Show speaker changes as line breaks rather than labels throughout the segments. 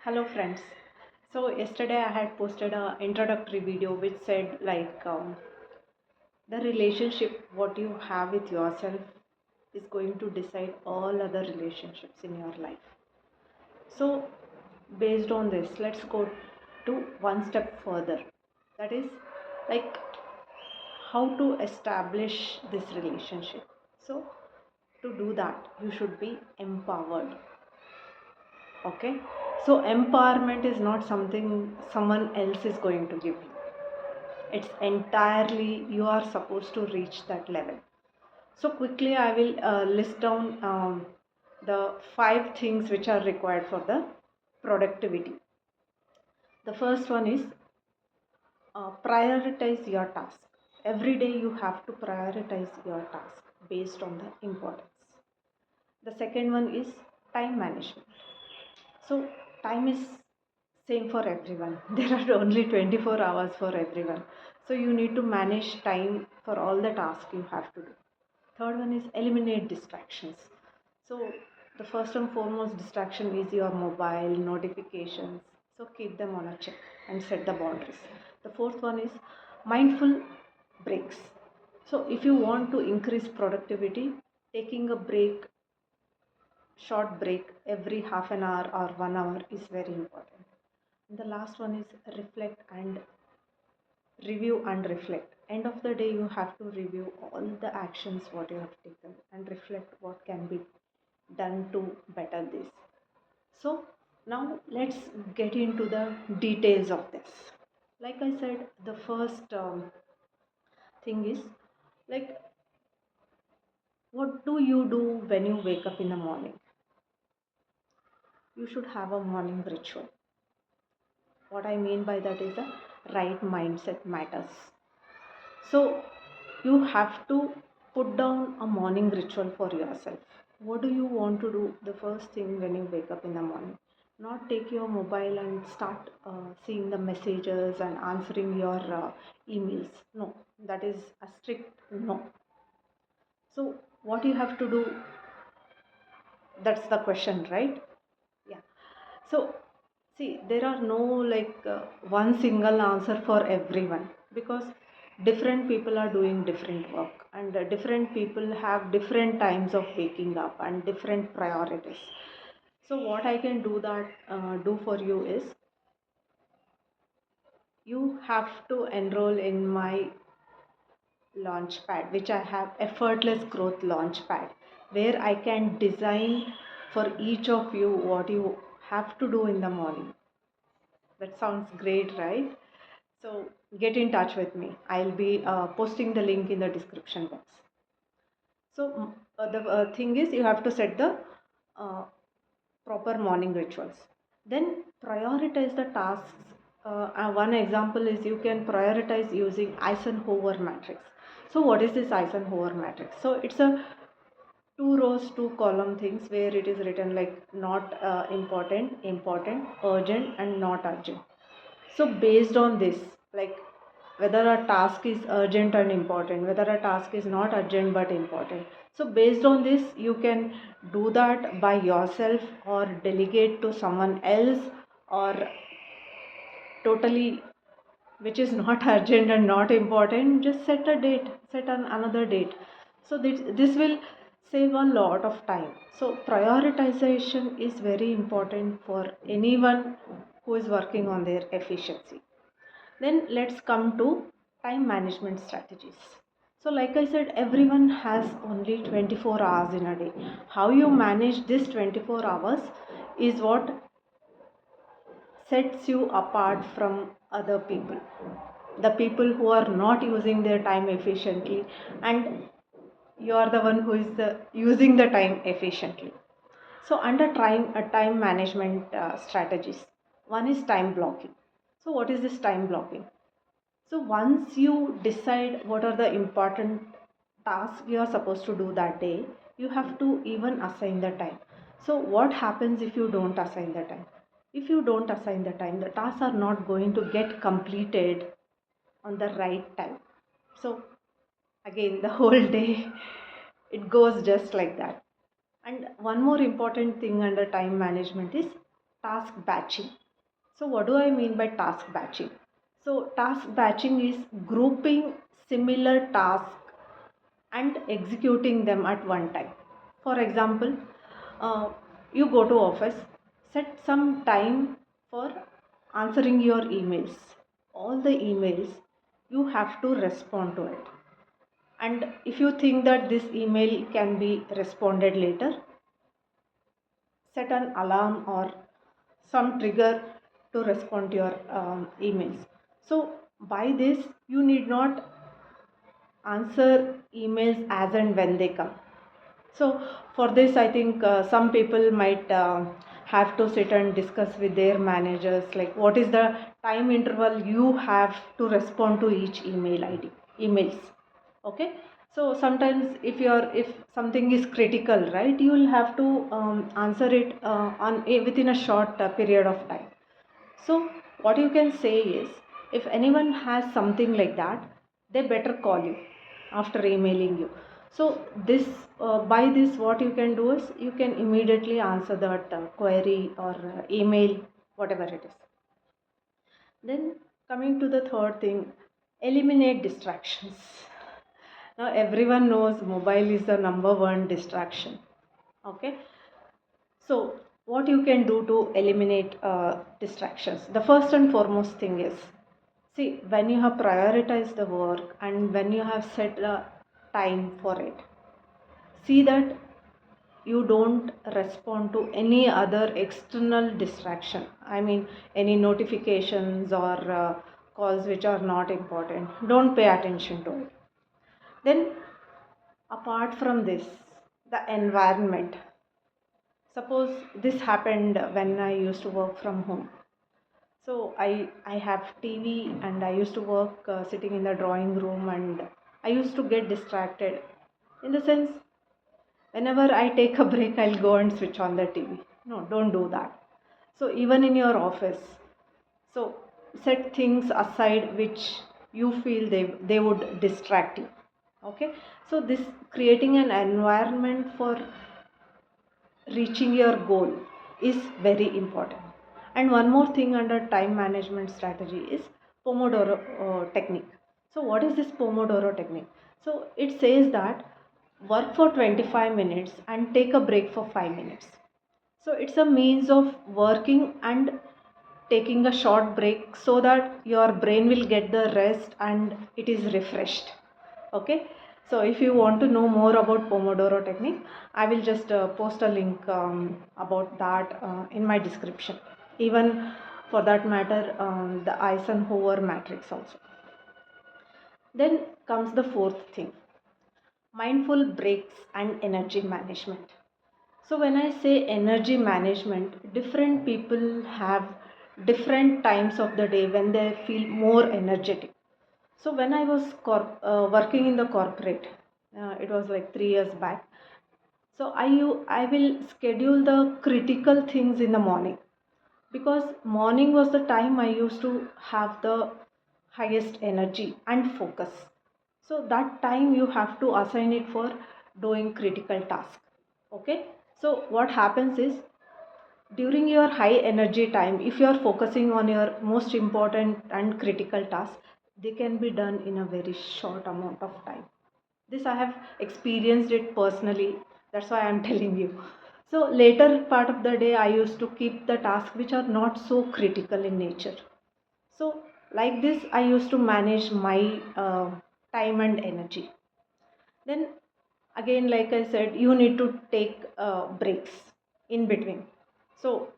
Hello friends. So yesterday I had posted a introductory video which said the relationship what you have with yourself is going to decide all other relationships in your life. So based on this, let's go to one step further. That is like how to establish this relationship. So to do that, you should be empowered. Okay, so empowerment is not something someone else is going to give you. It's entirely you are supposed to reach that level. So quickly I will list down the five things which are required for the productivity. The first one is prioritize your task. Every day you have to prioritize your task based on the importance. The second one is time management. So time is same for everyone. There are only 24 hours for everyone. So you need to manage time for all the tasks you have to do. Third one is eliminate distractions. So the first and foremost distraction is your mobile notifications. So keep them on a check and set the boundaries. The fourth one is mindful breaks. So if you want to increase productivity, taking a break, short break every half an hour or 1 hour is very important. And the last one is reflect and review and reflect. End of the day, you have to review all the actions what you have taken and reflect what can be done to better this. So now let's get into the details of this. Like I said, the first thing is like what do you do when you wake up in the morning? You should have a morning ritual. What I mean by that is the right mindset matters. So you have to put down a morning ritual for yourself. What do you want to do the first thing when you wake up in the morning? Not take your mobile and start seeing the messages and answering your emails. No, that is a strict no. So what you have to do, that's the question, right? Yeah. So see, there are no one single answer for everyone because different people are doing different work and different people have different times of waking up and different priorities. So what I can do for you is you have to enroll in my launchpad, which I have effortless growth launchpad, where I can design for each of you what you have to do in the morning. That sounds great, right? So get in touch with me. I'll be posting the link in the description box. So the thing is, you have to set the uh, proper morning rituals. Then prioritize the tasks. One example is you can prioritize using Eisenhower matrix. So what is this Eisenhower matrix? So it's a two rows, two column things where it is written like not important, important, urgent, and not urgent. So based on this, like whether a task is urgent and important, whether a task is not urgent but important. So based on this, you can do that by yourself or delegate to someone else or totally which is not urgent and not important, just set a date, set another date. So this will save a lot of time. So prioritization is very important for anyone who is working on their efficiency. Then let's come to time management strategies. So like I said, everyone has only 24 hours in a day. How you manage this 24 hours is what sets you apart from other people. The people who are not using their time efficiently, and you are the one who is using the time efficiently. So under time management strategies, one is time blocking. So what is this time blocking? So once you decide what are the important tasks you are supposed to do that day, you have to even assign the time. So what happens if you don't assign the time? If you don't assign the time, the tasks are not going to get completed on the right time. So again, the whole day it goes just like that. And one more important thing under time management is task batching. So what do I mean by task batching? So task batching is grouping similar tasks and executing them at one time. For example, uh, you go to office, set some time for answering your emails. All the emails, you have to respond to it. And if you think that this email can be responded later, set an alarm or some trigger to respond to your emails. So by this, you need not answer emails as and when they come. So for this, I think some people might have to sit and discuss with their managers, like what is the time interval you have to respond to each emails. Okay. So sometimes if something is critical, right, you will have to answer it within a short period of time. So what you can say is, if anyone has something like that, they better call you after emailing you. So this by this, what you can do is you can immediately answer that query or email, whatever it is. Then coming to the third thing, eliminate distractions. Now everyone knows mobile is the number one distraction. Okay, so what you can do to eliminate distractions? The first and foremost thing is, see, when you have prioritized the work and when you have set a time for it, see that you don't respond to any other external distraction. I mean, any notifications or calls which are not important. Don't pay attention to it. Then, apart from this, the environment. Suppose this happened when I used to work from home. So I have TV and I used to work sitting in the drawing room, and I used to get distracted. In the sense, whenever I take a break, I'll go and switch on the TV. No, don't do that. So even in your office, so set things aside which you feel they would distract you. Okay. So this creating an environment for reaching your goal is very important. And one more thing under time management strategy is Pomodoro technique. So what is this Pomodoro technique? So it says that work for 25 minutes and take a break for 5 minutes. So it's a means of working and taking a short break so that your brain will get the rest and it is refreshed. Okay. So if you want to know more about Pomodoro technique, I will just post a link about that in my description. Even for that matter, the Eisenhower matrix also. Then comes the fourth thing, mindful breaks and energy management. So when I say energy management, different people have different times of the day when they feel more energetic. So when I was working in the corporate, it was like 3 years back. So I will schedule the critical things in the morning, because morning was the time I used to have the highest energy and focus. So that time you have to assign it for doing critical tasks. Okay. So what happens is, during your high energy time, if you are focusing on your most important and critical tasks, they can be done in a very short amount of time. This I have experienced it personally, that's why I am telling you. So later part of the day, I used to keep the tasks which are not so critical in nature. So like this, I used to manage my time and energy. Then again, like I said, you need to take breaks in between. So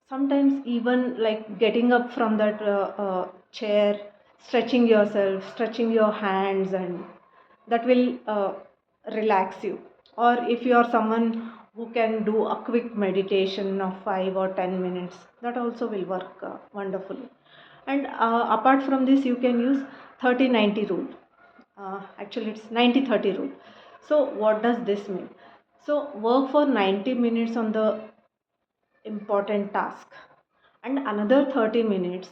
sometimes even like getting up from that chair, stretching yourself, stretching your hands, and that will relax you. Or if you are someone who can do a quick meditation of 5 or 10 minutes, that also will work wonderfully. And apart from this, you can use 30-90 rule. Actually it's 90-30 rule. So what does this mean? So work for 90 minutes on the important task, and another 30 minutes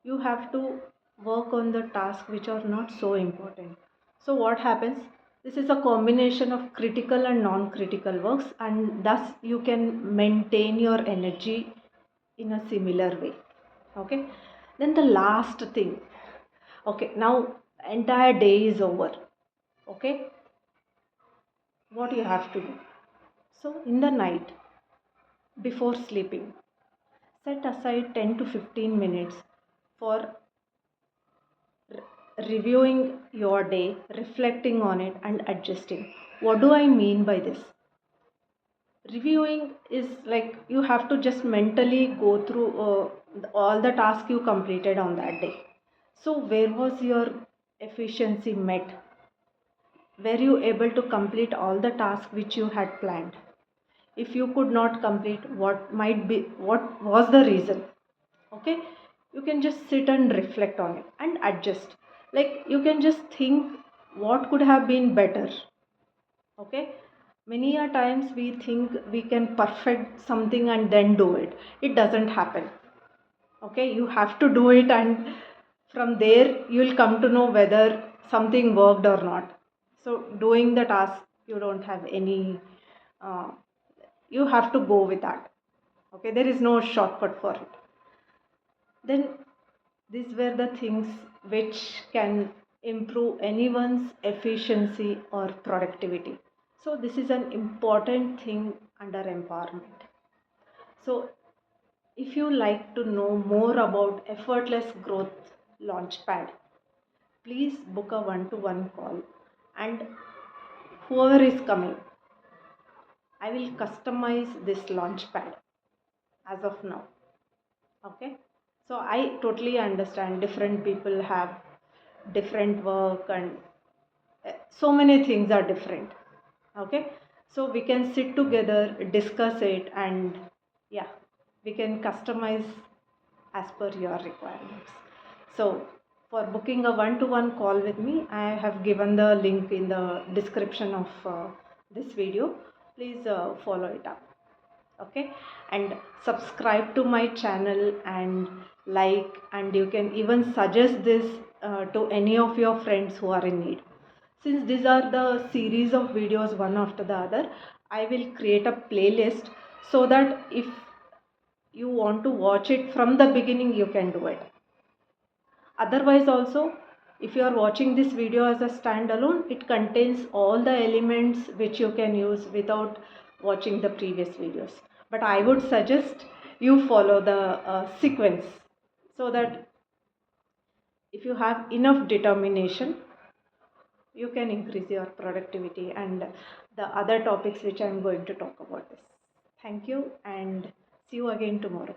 you have to work on the tasks which are not so important. So what happens, this is a combination of critical and non critical works, and thus you can maintain your energy in a similar way. Okay, then the last thing, okay, now entire day is over. Okay, what you have to do, so in the night before sleeping, set aside 10 to 15 minutes for reviewing your day, reflecting on it, and adjusting. What do I mean by this? Reviewing is like you have to just mentally go through all the tasks you completed on that day. So, where was your efficiency met? Were you able to complete all the tasks which you had planned? If you could not complete, what was the reason? Okay, you can just sit and reflect on it and adjust. Like you can just think what could have been better. Okay, many a times we think we can perfect something and then do it. It doesn't happen. Okay, you have to do it, and from there you will come to know whether something worked or not. So doing the task, you don't have any uh, you have to go with that. Okay, there is no shortcut for it. Then these were the things which can improve anyone's efficiency or productivity. So this is an important thing under empowerment. So if you like to know more about effortless growth launchpad, please book a one-to-one call, and whoever is coming, I will customize this launchpad as of now. Okay, so I totally understand different people have different work, and so many things are different. Okay, so we can sit together, discuss it, and yeah, we can customize as per your requirements. So for booking a one-to-one call with me, I have given the link in the description of this video. Please follow it up. Okay, and subscribe to my channel and like, and you can even suggest this to any of your friends who are in need. Since these are the series of videos one after the other, I will create a playlist so that if you want to watch it from the beginning, you can do it. Otherwise also, if you are watching this video as a standalone, it contains all the elements which you can use without watching the previous videos. But I would suggest you follow the sequence, so that if you have enough determination, you can increase your productivity and the other topics which I am going to talk about this. Thank you, and see you again tomorrow.